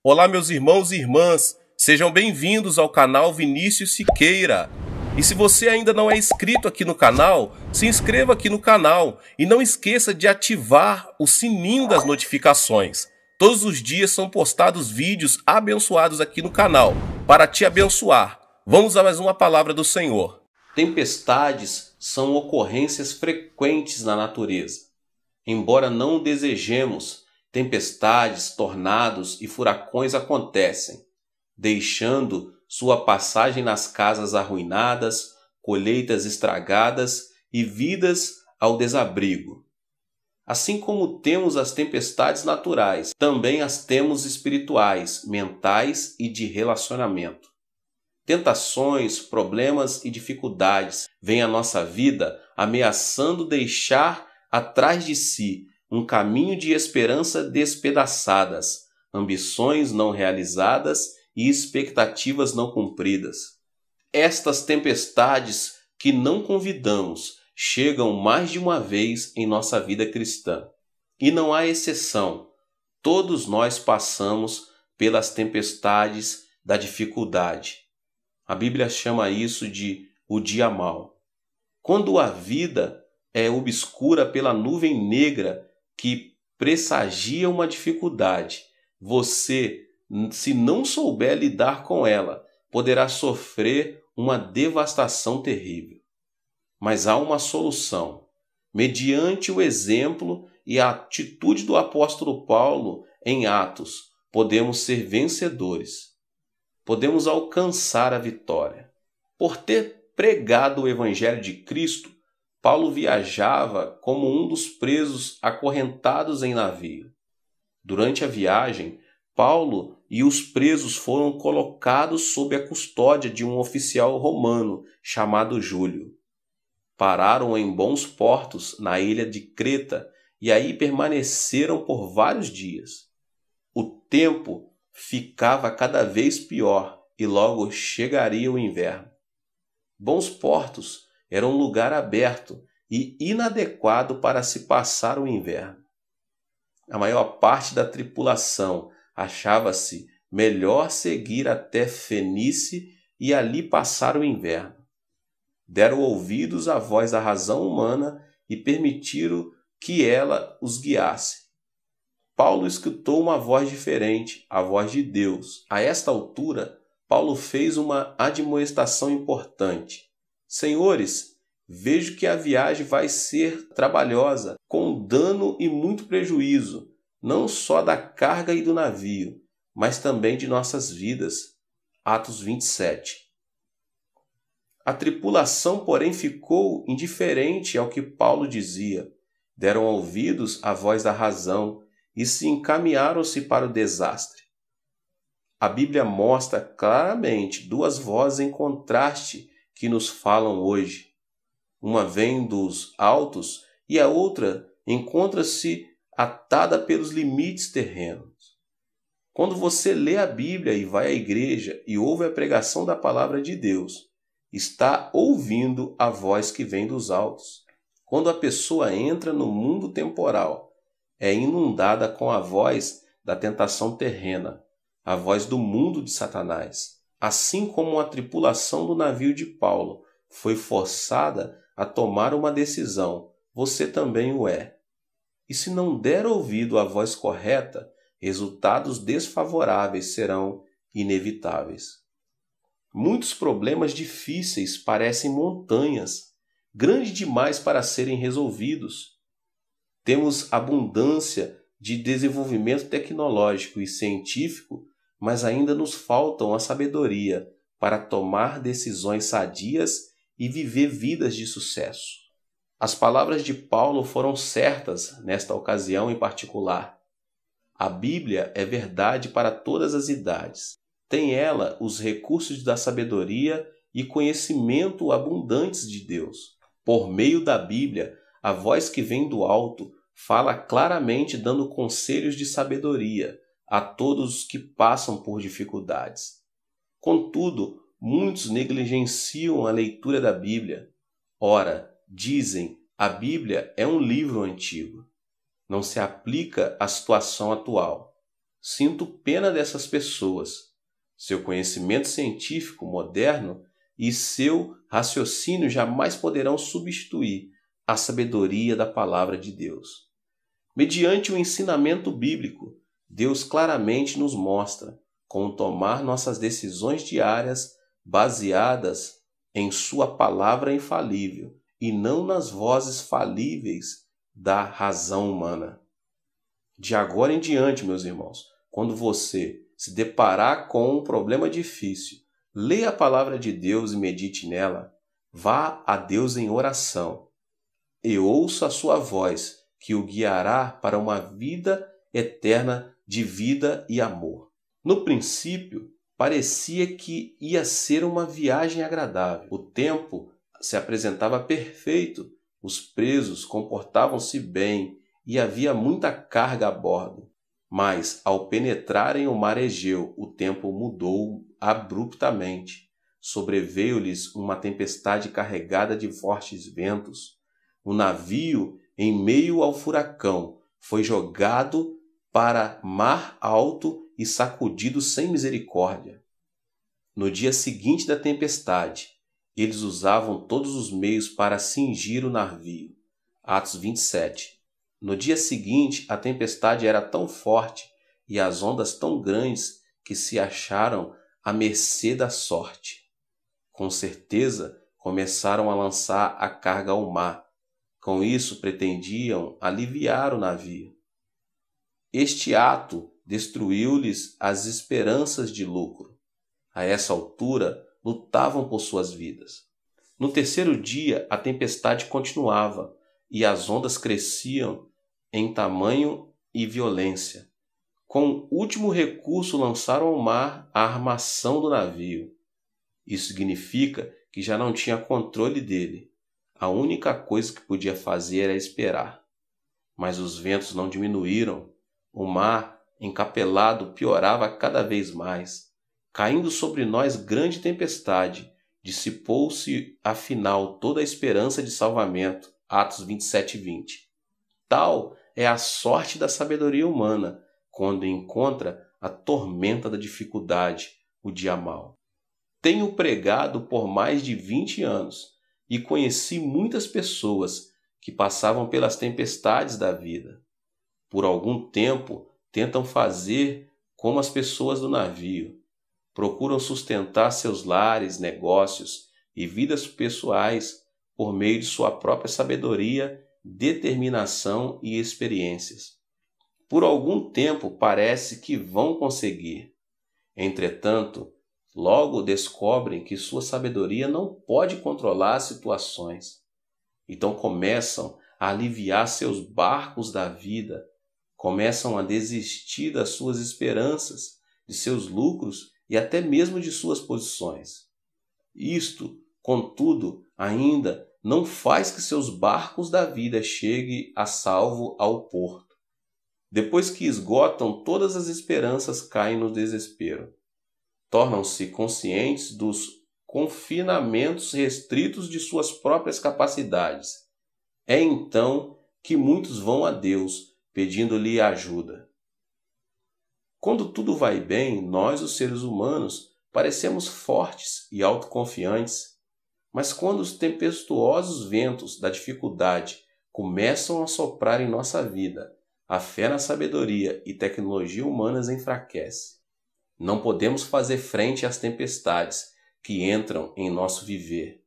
Olá, meus irmãos e irmãs, sejam bem-vindos ao canal Vinícius Siqueira. E se você ainda não é inscrito aqui no canal, se inscreva aqui no canal e não esqueça de ativar o sininho das notificações. Todos os dias são postados vídeos abençoados aqui no canal, para te abençoar. Vamos a mais uma palavra do Senhor. Tempestades são ocorrências frequentes na natureza. Embora não o desejemos, tempestades, tornados e furacões acontecem, deixando sua passagem nas casas arruinadas, colheitas estragadas e vidas ao desabrigo. Assim como temos as tempestades naturais, também as temos espirituais, mentais e de relacionamento. Tentações, problemas e dificuldades vêm à nossa vida ameaçando deixar atrás de si um caminho de esperança despedaçadas, ambições não realizadas e expectativas não cumpridas. Estas tempestades que não convidamos chegam mais de uma vez em nossa vida cristã. E não há exceção. Todos nós passamos pelas tempestades da dificuldade. A Bíblia chama isso de o dia mau. Quando a vida é obscura pela nuvem negra que pressagia uma dificuldade, você, se não souber lidar com ela, poderá sofrer uma devastação terrível. Mas há uma solução. Mediante o exemplo e a atitude do apóstolo Paulo em Atos, podemos ser vencedores. Podemos alcançar a vitória. Por ter pregado o Evangelho de Cristo, Paulo viajava como um dos presos acorrentados em navio. Durante a viagem, Paulo e os presos foram colocados sob a custódia de um oficial romano chamado Júlio. Pararam em bons portos na ilha de Creta e aí permaneceram por vários dias. O tempo ficava cada vez pior e logo chegaria o inverno. Bons portos era um lugar aberto e inadequado para se passar o inverno. A maior parte da tripulação achava-se melhor seguir até Fenice e ali passar o inverno. Deram ouvidos à voz da razão humana e permitiram que ela os guiasse. Paulo escutou uma voz diferente, a voz de Deus. A esta altura, Paulo fez uma admoestação importante. Senhores, vejo que a viagem vai ser trabalhosa, com dano e muito prejuízo, não só da carga e do navio, mas também de nossas vidas. Atos 27. A tripulação, porém, ficou indiferente ao que Paulo dizia. Deram ouvidos à voz da razão e se encaminharam-se para o desastre. A Bíblia mostra claramente duas vozes em contraste que nos falam hoje. Uma vem dos altos e a outra encontra-se atada pelos limites terrenos. Quando você lê a Bíblia e vai à igreja e ouve a pregação da palavra de Deus, está ouvindo a voz que vem dos altos. Quando a pessoa entra no mundo temporal, é inundada com a voz da tentação terrena, a voz do mundo de Satanás. Assim como a tripulação do navio de Paulo foi forçada a tomar uma decisão, você também o é. E se não der ouvido à voz correta, resultados desfavoráveis serão inevitáveis. Muitos problemas difíceis parecem montanhas, grandes demais para serem resolvidos. Temos abundância de desenvolvimento tecnológico e científico, mas ainda nos faltam a sabedoria para tomar decisões sadias e viver vidas de sucesso. As palavras de Paulo foram certas nesta ocasião em particular. A Bíblia é verdade para todas as idades. Tem ela os recursos da sabedoria e conhecimento abundantes de Deus. Por meio da Bíblia, a voz que vem do alto fala claramente dando conselhos de sabedoria a todos os que passam por dificuldades. Contudo, muitos negligenciam a leitura da Bíblia. Ora, dizem, a Bíblia é um livro antigo. Não se aplica à situação atual. Sinto pena dessas pessoas. Seu conhecimento científico moderno e seu raciocínio jamais poderão substituir a sabedoria da palavra de Deus. Mediante o ensinamento bíblico, Deus claramente nos mostra como tomar nossas decisões diárias baseadas em sua palavra infalível e não nas vozes falíveis da razão humana. De agora em diante, meus irmãos, quando você se deparar com um problema difícil, leia a palavra de Deus e medite nela. Vá a Deus em oração e ouça a sua voz, que o guiará para uma vida eterna de vida e amor. No princípio, parecia que ia ser uma viagem agradável. O tempo se apresentava perfeito, os presos comportavam-se bem e havia muita carga a bordo. Mas, ao penetrarem o mar Egeu, o tempo mudou abruptamente. Sobreveio-lhes uma tempestade carregada de fortes ventos. O navio, em meio ao furacão, foi jogado para mar alto e sacudido sem misericórdia. No dia seguinte da tempestade, eles usavam todos os meios para cingir o navio. Atos 27. No dia seguinte, a tempestade era tão forte e as ondas tão grandes que se acharam à mercê da sorte. Com certeza, começaram a lançar a carga ao mar. Com isso, pretendiam aliviar o navio. Este ato destruiu-lhes as esperanças de lucro. A essa altura, lutavam por suas vidas. No terceiro dia, a tempestade continuava e as ondas cresciam em tamanho e violência. Com o último recurso, lançaram ao mar a armação do navio. Isso significa que já não tinha controle dele. A única coisa que podia fazer era esperar. Mas os ventos não diminuíram. O mar, encapelado, piorava cada vez mais. Caindo sobre nós grande tempestade, dissipou-se afinal toda a esperança de salvamento. Atos 27 e 20. Tal é a sorte da sabedoria humana, quando encontra a tormenta da dificuldade, o dia mau. Tenho pregado por mais de 20 anos e conheci muitas pessoas que passavam pelas tempestades da vida. Por algum tempo, tentam fazer como as pessoas do navio. Procuram sustentar seus lares, negócios e vidas pessoais por meio de sua própria sabedoria, determinação e experiências. Por algum tempo parece que vão conseguir. Entretanto, logo descobrem que sua sabedoria não pode controlar as situações. Então começam a aliviar seus barcos da vida, começam a desistir das suas esperanças, de seus lucros e até mesmo de suas posições. Isto, contudo, ainda não faz que seus barcos da vida cheguem a salvo ao porto. Depois que esgotam todas as esperanças, caem no desespero. Tornam-se conscientes dos confinamentos restritos de suas próprias capacidades. É então que muitos vão a Deus, pedindo-lhe ajuda. Quando tudo vai bem, nós, os seres humanos, parecemos fortes e autoconfiantes. Mas quando os tempestuosos ventos da dificuldade começam a soprar em nossa vida, a fé na sabedoria e tecnologia humanas enfraquece. Não podemos fazer frente às tempestades que entram em nosso viver.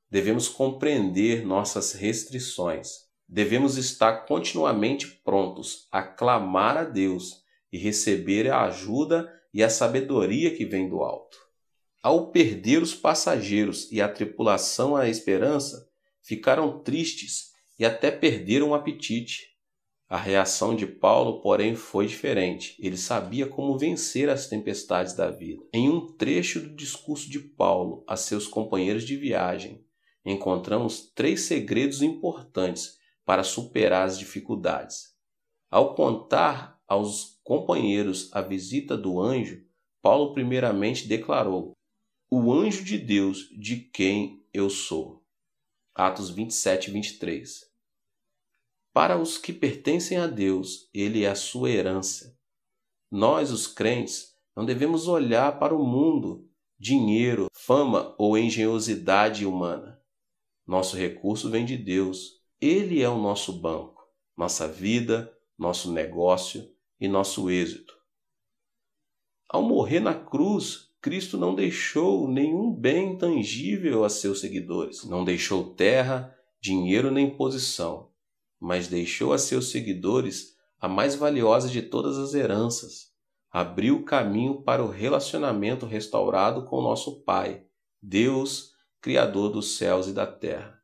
Devemos compreender nossas restrições. Devemos estar continuamente prontos a clamar a Deus e receber a ajuda e a sabedoria que vem do alto. Ao perder os passageiros e a tripulação a esperança, ficaram tristes e até perderam o apetite. A reação de Paulo, porém, foi diferente. Ele sabia como vencer as tempestades da vida. Em um trecho do discurso de Paulo a seus companheiros de viagem, encontramos 3 segredos importantes para superar as dificuldades. Ao contar aos companheiros a visita do anjo, Paulo primeiramente declarou: "O anjo de Deus de quem eu sou." Atos 27 e 23. Para os que pertencem a Deus, ele é a sua herança. Nós, os crentes, não devemos olhar para o mundo, dinheiro, fama ou engenhosidade humana. Nosso recurso vem de Deus. Ele é o nosso banco, nossa vida, nosso negócio e nosso êxito. Ao morrer na cruz, Cristo não deixou nenhum bem tangível a seus seguidores. Não deixou terra, dinheiro nem posição, mas deixou a seus seguidores a mais valiosa de todas as heranças. Abriu o caminho para o relacionamento restaurado com nosso Pai, Deus, Criador dos céus e da terra.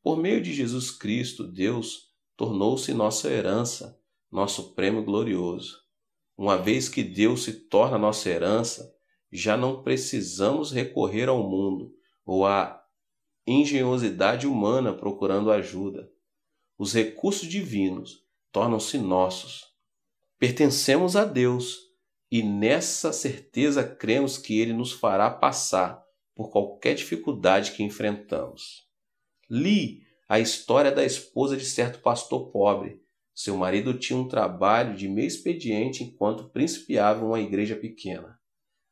Por meio de Jesus Cristo, Deus tornou-se nossa herança, nosso prêmio glorioso. Uma vez que Deus se torna nossa herança, já não precisamos recorrer ao mundo ou à engenhosidade humana procurando ajuda. Os recursos divinos tornam-se nossos. Pertencemos a Deus e nessa certeza cremos que Ele nos fará passar por qualquer dificuldade que enfrentamos. Li a história da esposa de certo pastor pobre. Seu marido tinha um trabalho de meio expediente enquanto principiava uma igreja pequena.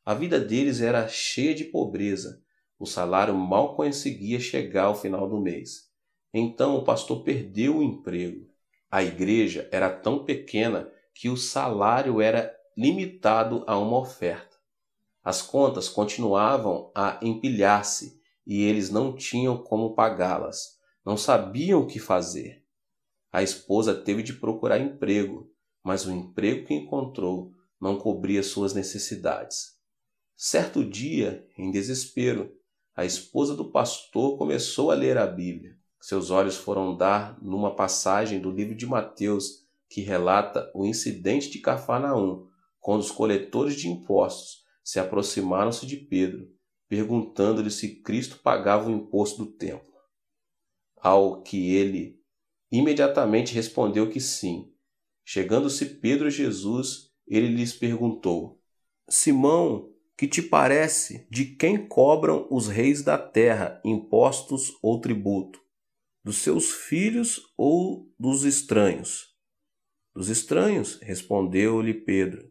A vida deles era cheia de pobreza. O salário mal conseguia chegar ao final do mês. Então o pastor perdeu o emprego. A igreja era tão pequena que o salário era limitado a uma oferta. As contas continuavam a empilhar-se e eles não tinham como pagá-las. Não sabiam o que fazer. A esposa teve de procurar emprego, mas o emprego que encontrou não cobria suas necessidades. Certo dia, em desespero, a esposa do pastor começou a ler a Bíblia. Seus olhos foram dar numa passagem do livro de Mateus que relata o incidente de Cafarnaum, quando os coletores de impostos se aproximaram-se de Pedro, perguntando-lhe se Cristo pagava o imposto do templo. Ao que ele imediatamente respondeu que sim. Chegando-se Pedro a Jesus, ele lhes perguntou: Simão, que te parece? De quem cobram os reis da terra impostos ou tributo? Dos seus filhos ou dos estranhos? Dos estranhos, respondeu-lhe Pedro.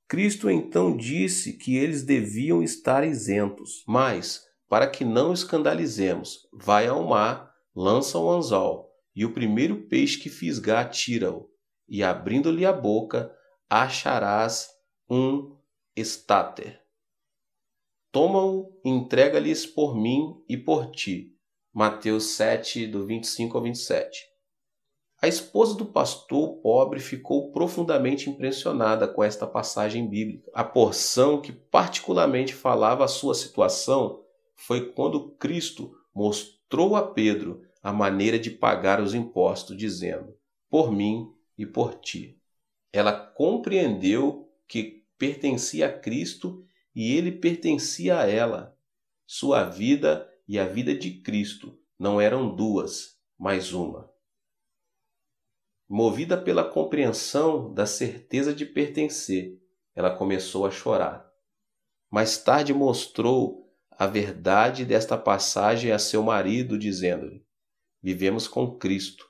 Cristo então disse que eles deviam estar isentos. Mas, para que não escandalizemos, vai ao mar, lança o anzol, e o primeiro peixe que fisgar tira-o, e abrindo-lhe a boca, acharás um estáter. Toma-o e entrega-lhes por mim e por ti. Mateus 7, do 25 ao 27. A esposa do pastor pobre ficou profundamente impressionada com esta passagem bíblica. A porção que particularmente falava a sua situação foi quando Cristo mostrou a Pedro a maneira de pagar os impostos, dizendo: por mim e por ti. Ela compreendeu que pertencia a Cristo e ele pertencia a ela. Sua vida e a vida de Cristo não eram duas, mas uma. Movida pela compreensão da certeza de pertencer, ela começou a chorar. Mais tarde mostrou a verdade desta passagem a seu marido, dizendo-lhe: vivemos com Cristo.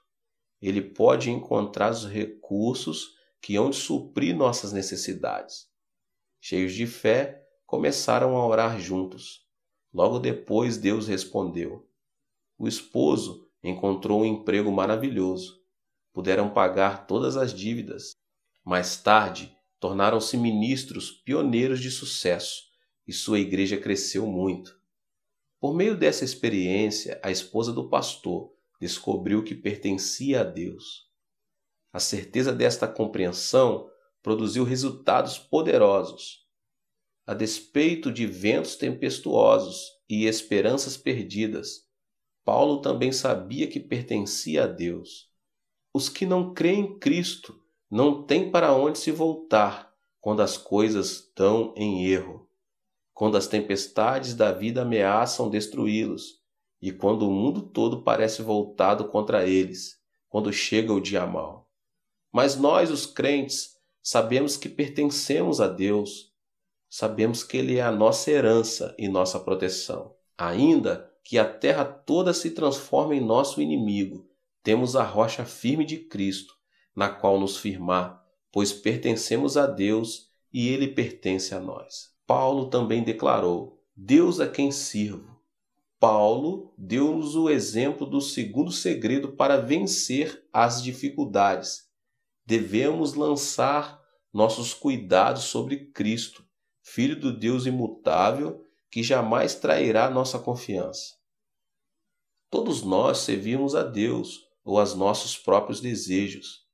Ele pode encontrar os recursos que hão de suprir nossas necessidades. Cheios de fé, começaram a orar juntos. Logo depois, Deus respondeu. O esposo encontrou um emprego maravilhoso. Puderam pagar todas as dívidas. Mais tarde, tornaram-se ministros pioneiros de sucesso e sua igreja cresceu muito. Por meio dessa experiência, a esposa do pastor descobriu que pertencia a Deus. A certeza desta compreensão produziu resultados poderosos. A despeito de ventos tempestuosos e esperanças perdidas, Paulo também sabia que pertencia a Deus. Os que não creem em Cristo não têm para onde se voltar quando as coisas estão em erro, quando as tempestades da vida ameaçam destruí-los e quando o mundo todo parece voltado contra eles, quando chega o dia mau. Mas nós, os crentes, sabemos que pertencemos a Deus, sabemos que Ele é a nossa herança e nossa proteção. Ainda que a terra toda se transforme em nosso inimigo, temos a rocha firme de Cristo, na qual nos firmar, pois pertencemos a Deus e Ele pertence a nós. Paulo também declarou: Deus a quem sirvo. Paulo deu-nos o exemplo do segundo segredo para vencer as dificuldades. Devemos lançar nossos cuidados sobre Cristo, Filho do Deus imutável, que jamais trairá nossa confiança. Todos nós servimos a Deus ou aos nossos próprios desejos.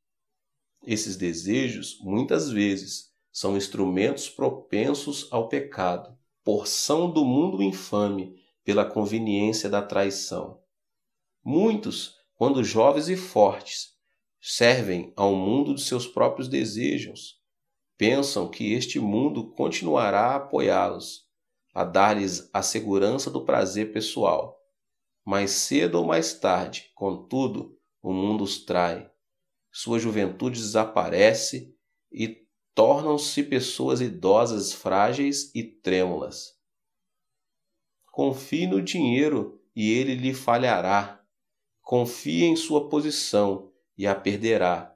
Esses desejos, muitas vezes, são instrumentos propensos ao pecado, porção do mundo infame pela conveniência da traição. Muitos, quando jovens e fortes, servem ao mundo de seus próprios desejos. Pensam que este mundo continuará a apoiá-los, a dar-lhes a segurança do prazer pessoal. Mais cedo ou mais tarde, contudo, o mundo os trai. Sua juventude desaparece e tornam-se pessoas idosas, frágeis e trêmulas. Confie no dinheiro e ele lhe falhará. Confie em sua posição e a perderá.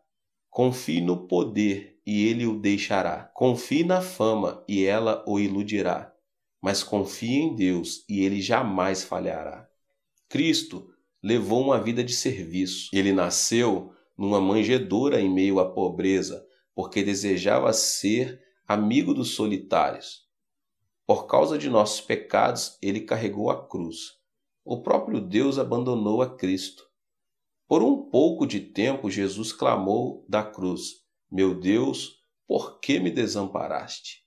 Confie no poder e ele o deixará. Confie na fama e ela o iludirá. Mas confie em Deus e ele jamais falhará. Cristo levou uma vida de serviço. Ele nasceu numa manjedoura em meio à pobreza, porque desejava ser amigo dos solitários. Por causa de nossos pecados, ele carregou a cruz. O próprio Deus abandonou a Cristo. Por um pouco de tempo, Jesus clamou da cruz: Meu Deus, por que me desamparaste?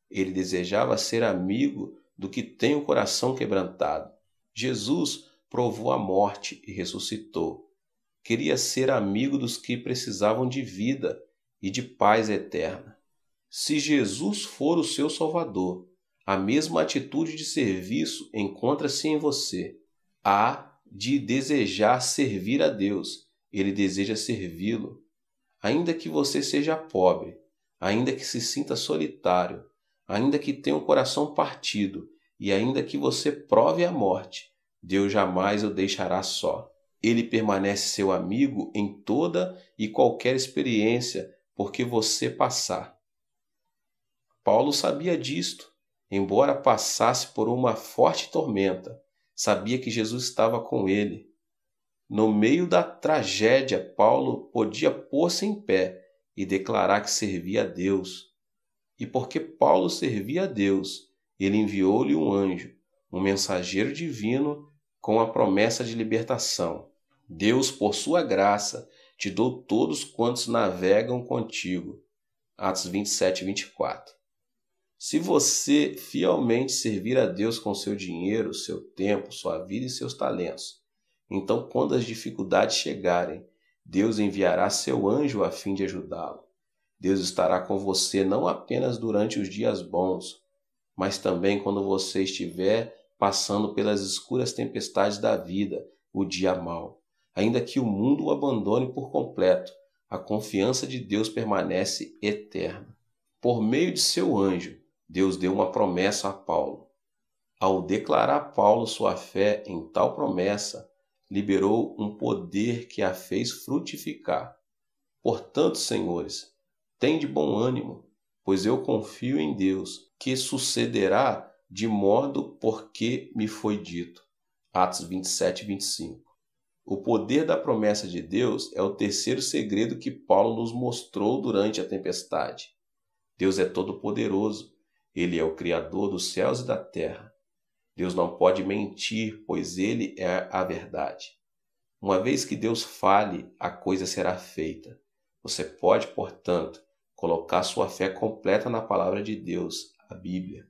Ele desejava ser amigo do que tem o coração quebrantado. Jesus provou a morte e ressuscitou. Queria ser amigo dos que precisavam de vida e de paz eterna. Se Jesus for o seu Salvador, a mesma atitude de serviço encontra-se em você. Há de desejar servir a Deus. Ele deseja servi-lo. Ainda que você seja pobre, ainda que se sinta solitário, ainda que tenha o coração partido e ainda que você prove a morte, Deus jamais o deixará só. Ele permanece seu amigo em toda e qualquer experiência porque você passar. Paulo sabia disto. Embora passasse por uma forte tormenta, sabia que Jesus estava com ele. No meio da tragédia, Paulo podia pôr-se em pé e declarar que servia a Deus. E porque Paulo servia a Deus, ele enviou-lhe um anjo, um mensageiro divino com a promessa de libertação. Deus, por sua graça, te dou todos quantos navegam contigo. Atos 27, 24. Se você fielmente servir a Deus com seu dinheiro, seu tempo, sua vida e seus talentos, então quando as dificuldades chegarem, Deus enviará seu anjo a fim de ajudá-lo. Deus estará com você não apenas durante os dias bons, mas também quando você estiver passando pelas escuras tempestades da vida, o dia mau. Ainda que o mundo o abandone por completo, a confiança de Deus permanece eterna. Por meio de seu anjo, Deus deu uma promessa a Paulo. Ao declarar a Paulo sua fé em tal promessa, liberou um poder que a fez frutificar. Portanto, senhores, tende bom ânimo, pois eu confio em Deus, que sucederá de modo porque me foi dito. Atos 27, 25. O poder da promessa de Deus é o terceiro segredo que Paulo nos mostrou durante a tempestade. Deus é todo-poderoso. Ele é o Criador dos céus e da terra. Deus não pode mentir, pois Ele é a verdade. Uma vez que Deus fale, a coisa será feita. Você pode, portanto, colocar sua fé completa na palavra de Deus, a Bíblia.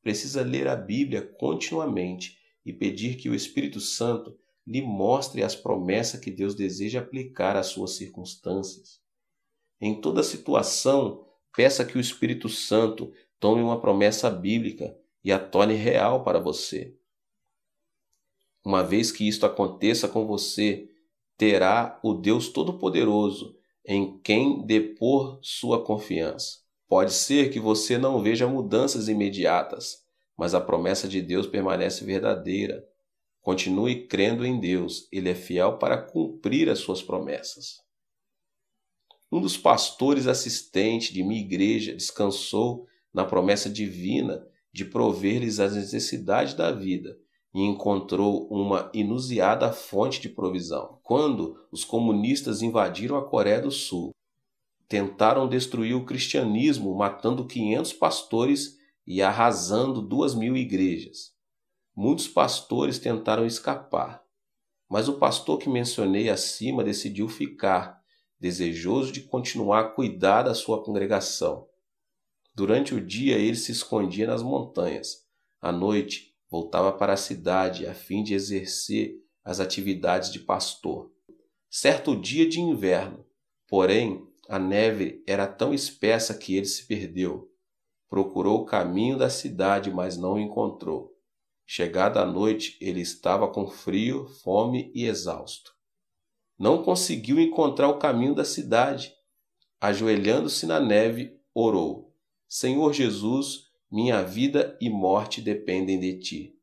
Precisa ler a Bíblia continuamente e pedir que o Espírito Santo lhe mostre as promessas que Deus deseja aplicar às suas circunstâncias. Em toda situação, peça que o Espírito Santo tome uma promessa bíblica e a torne real para você. Uma vez que isto aconteça com você, terá o Deus Todo-Poderoso em quem depor sua confiança. Pode ser que você não veja mudanças imediatas, mas a promessa de Deus permanece verdadeira. Continue crendo em Deus, Ele é fiel para cumprir as suas promessas. Um dos pastores assistentes de minha igreja descansou na promessa divina de prover-lhes as necessidades da vida e encontrou uma inusitada fonte de provisão. Quando os comunistas invadiram a Coreia do Sul, tentaram destruir o cristianismo, matando 500 pastores e arrasando 2.000 igrejas. Muitos pastores tentaram escapar, mas o pastor que mencionei acima decidiu ficar, desejoso de continuar a cuidar da sua congregação. Durante o dia ele se escondia nas montanhas. À noite, voltava para a cidade a fim de exercer as atividades de pastor. Certo dia de inverno, porém, a neve era tão espessa que ele se perdeu. Procurou o caminho da cidade, mas não o encontrou. Chegada a noite, ele estava com frio, fome e exausto. Não conseguiu encontrar o caminho da cidade. Ajoelhando-se na neve, orou: Senhor Jesus, minha vida e morte dependem de ti.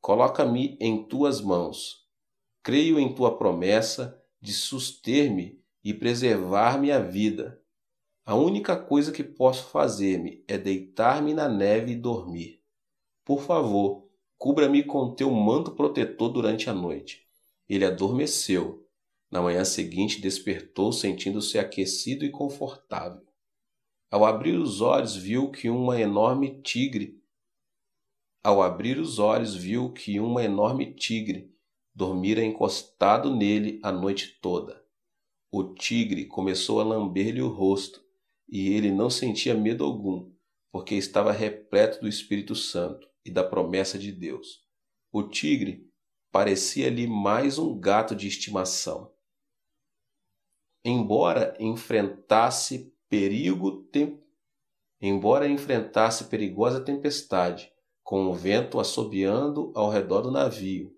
Coloca-me em tuas mãos. Creio em tua promessa de suster-me e preservar minha vida. A única coisa que posso fazer-me é deitar-me na neve e dormir. Por favor, cubra-me com teu manto protetor durante a noite. Ele adormeceu. Na manhã seguinte despertou sentindo-se aquecido e confortável. Ao abrir os olhos viu que uma enorme tigre dormira encostado nele a noite toda. O tigre começou a lamber-lhe o rosto, e ele não sentia medo algum, porque estava repleto do Espírito Santo e da promessa de Deus. O tigre parecia-lhe mais um gato de estimação. Embora enfrentasse perigosa tempestade, com o vento assobiando ao redor do navio,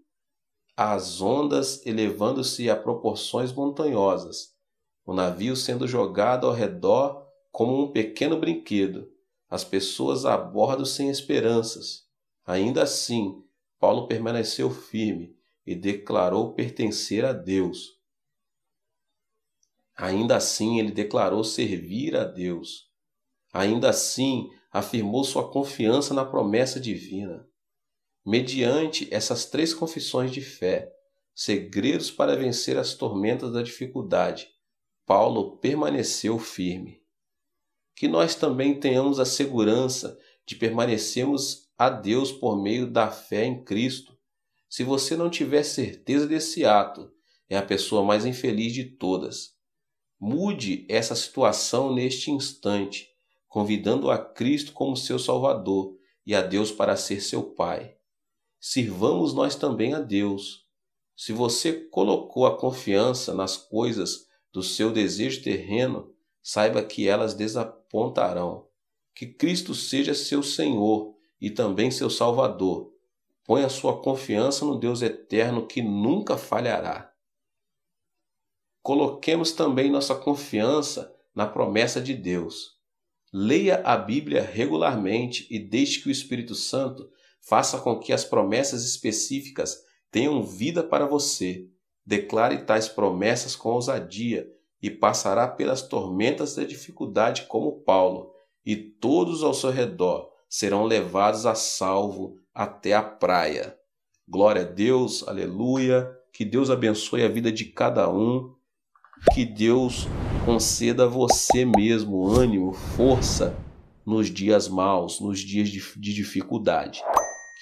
as ondas elevando-se a proporções montanhosas, o navio sendo jogado ao redor como um pequeno brinquedo, as pessoas a bordo sem esperanças. Ainda assim, Paulo permaneceu firme e declarou pertencer a Deus. Ainda assim, ele declarou servir a Deus. Ainda assim, afirmou sua confiança na promessa divina. Mediante essas 3 confissões de fé, segredos para vencer as tormentas da dificuldade, Paulo permaneceu firme. Que nós também tenhamos a segurança de permanecermos a Deus por meio da fé em Cristo. Se você não tiver certeza desse ato, é a pessoa mais infeliz de todas. Mude essa situação neste instante, convidando a Cristo como seu Salvador e a Deus para ser seu Pai. Sirvamos nós também a Deus. Se você colocou a confiança nas coisas do seu desejo terreno, saiba que elas desapontarão. Que Cristo seja seu Senhor e também seu Salvador. Ponha sua confiança no Deus eterno que nunca falhará. Coloquemos também nossa confiança na promessa de Deus. Leia a Bíblia regularmente e deixe que o Espírito Santo faça com que as promessas específicas tenham vida para você. Declare tais promessas com ousadia e passará pelas tormentas da dificuldade como Paulo, e todos ao seu redor serão levados a salvo até a praia. Glória a Deus, aleluia, que Deus abençoe a vida de cada um, que Deus conceda a você mesmo ânimo, força nos dias maus, nos dias de dificuldade.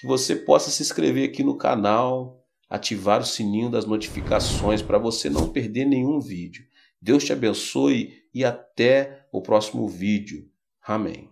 Que você possa se inscrever aqui no canal, ativar o sininho das notificações para você não perder nenhum vídeo. Deus te abençoe e até o próximo vídeo. Amém.